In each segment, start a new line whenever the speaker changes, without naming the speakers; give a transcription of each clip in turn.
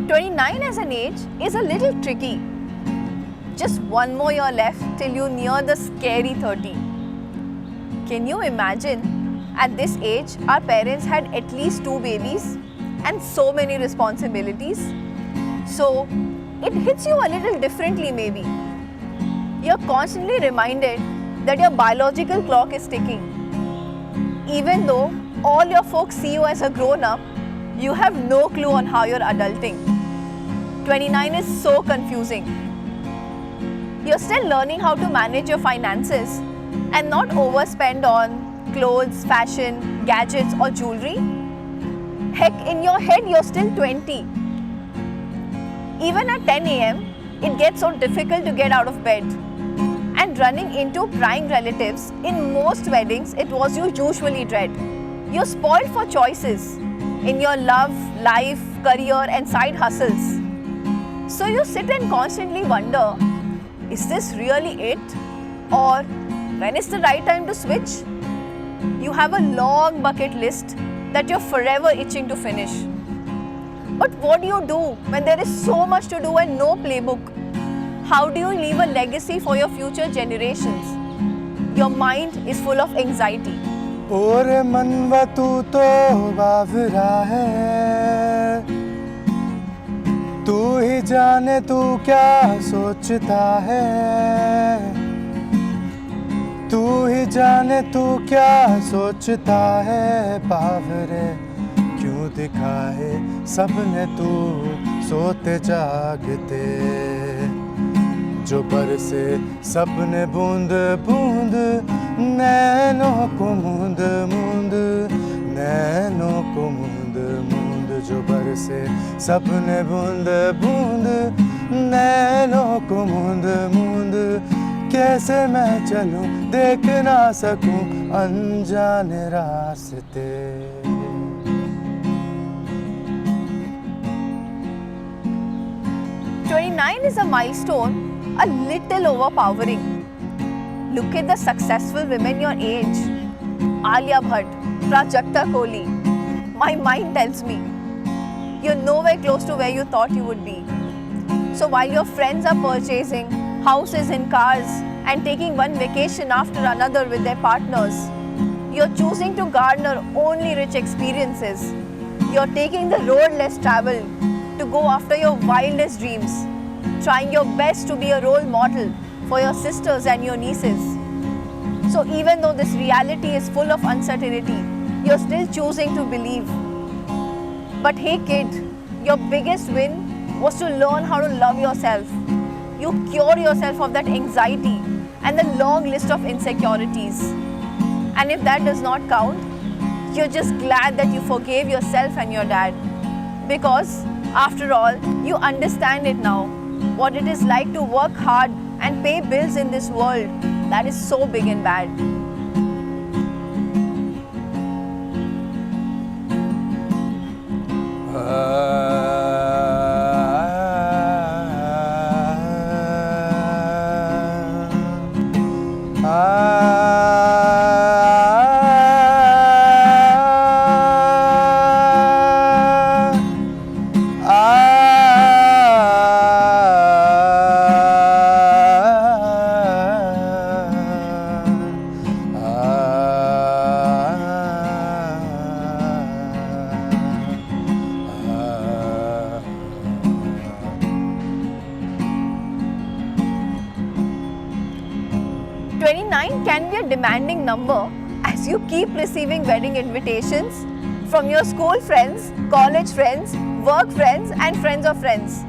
29 as an age is a little tricky. Just one more year left till you near the scary 30. Can you imagine? At this age, our parents had at least 2 babies and so many responsibilities. So, it hits you a little differently maybe. You're constantly reminded that your biological clock is ticking. Even though all your folks see you as a grown-up, you have no clue on how you're adulting. 29 is so confusing. You're still learning how to manage your finances and not overspend on clothes, fashion, gadgets or jewelry. Heck, in your head you're still 20. Even at 10 a.m., it gets so difficult to get out of bed. And running into prying relatives, in most weddings, it was you usually dread. You're spoiled for choices in your love, life, career and side hustles. So you sit and constantly wonder, is this really it? Or when is the right time to switch? You have a long bucket list that you're forever itching to finish. But what do you do when there is so much to do and no playbook? How do you leave a legacy for your future generations? Your mind is full of anxiety.
ओरे मनवा तू तो बावरा है, तू ही जाने तू क्या सोचता है, तू ही जाने तू क्या सोचता है बावरे, क्यों दिखाए सबने तू सोते जागते, जो बरसे सबने बूंद बूंद नैनों को मूंद मूंद, नैनों को मूंद मूंद, जो बरसे सबने बूंद बूंद नैनों को मूंद मूंद, कैसे मैं चलूं देख ना सकूं अनजाने रास्ते.
29 is a milestone a little overpowering. Look at the successful women your age. Alia Bhatt, Prajakta Kohli. My mind tells me you're nowhere close to where you thought you would be. So while your friends are purchasing houses and cars and taking one vacation after another with their partners, you're choosing to garner only rich experiences. You're taking the road less traveled to go after your wildest dreams, trying your best to be a role model for your sisters and your nieces. So even though this reality is full of uncertainty, you're still choosing to believe. But hey kid, your biggest win was to learn how to love yourself. You cure yourself of that anxiety and the long list of insecurities. And if that does not count, you're just glad that you forgave yourself and your dad. Because after all, you understand it now, what it is like to work hard and pay bills in this world that is so big and bad. Can be a demanding number as you keep receiving wedding invitations from your school friends, college friends, work friends and friends of friends.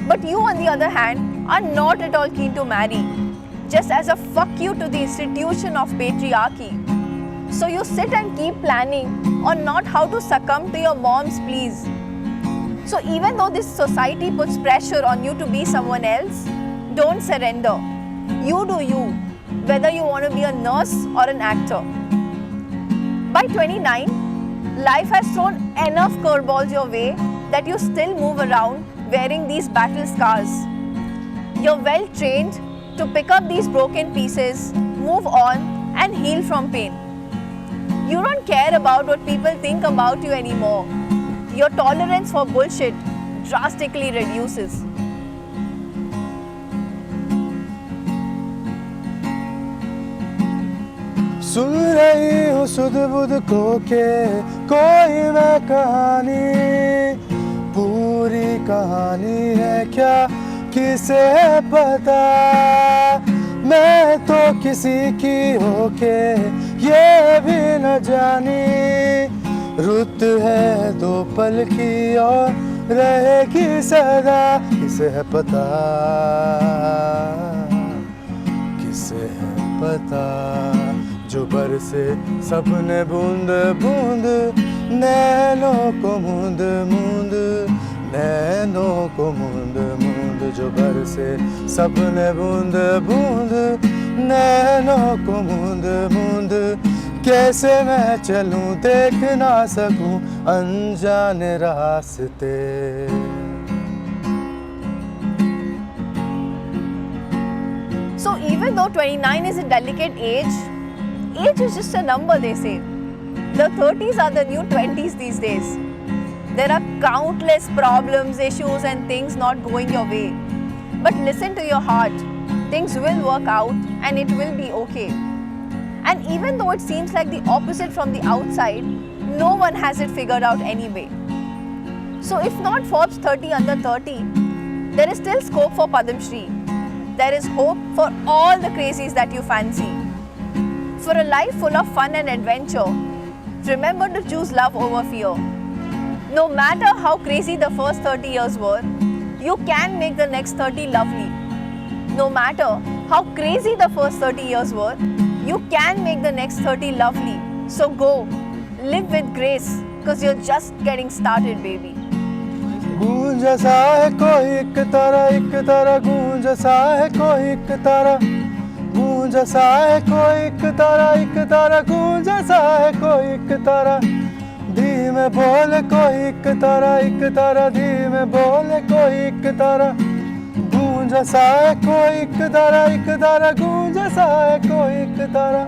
But you on the other hand are not at all keen to marry, just as a fuck you to the institution of patriarchy. So you sit and keep planning on not how to succumb to your mom's pleas. So even though this society puts pressure on you to be someone else, don't surrender. You do you, whether you want to be a nurse or an actor. By 29, life has thrown enough curveballs your way that you still move around wearing these battle scars. You're well trained to pick up these broken pieces, move on and heal from pain. You don't care about what people think about you anymore. Your tolerance for bullshit drastically reduces.
सुन रही हूँ सुध बुध को के कोई मैं कहानी, पूरी कहानी है क्या किसे पता, मैं तो किसी की होके ये भी न जानी, रुत है दो पल की और रहेगी सदा, किसे है पता, किसे है पता, जो बरसे सपने बूंद बूंद, नैनों को मूंद मूंद, नैनों को मूंद मूंद, जो बरसे सपने बूंद बूंद, नैनों को मूंद मूंद, कैसे मैं चलूं देख ना सकूं अनजाने रास्ते।
So even though 29 is a delicate age is just a number, they say. The 30s are the new 20s these days. There are countless problems, issues and things not going your way. But listen to your heart. Things will work out and it will be okay. And even though it seems like the opposite from the outside, no one has it figured out anyway. So if not Forbes 30 under 30, there is still scope for Padam Shri. There is hope for all the crazies that you fancy. For a life full of fun and adventure, remember to choose love over fear. No matter how crazy the first 30 years were, you can make the next 30 lovely. No matter how crazy the first 30 years were, you can make the next 30 lovely. So go, live with grace, because you're just getting started, baby.
गूंज सा है कोई एक तारा, गूंज सा है कोई एक तारा, गूंज सा है कोई एक तारा, गूंज सा है कोई एक तारा, धीमे बोले कोई एक तारा, धीमे बोले कोई एक तारा, गूंज सा है कोई एक तारा, गूंज सा है कोई एक तारा।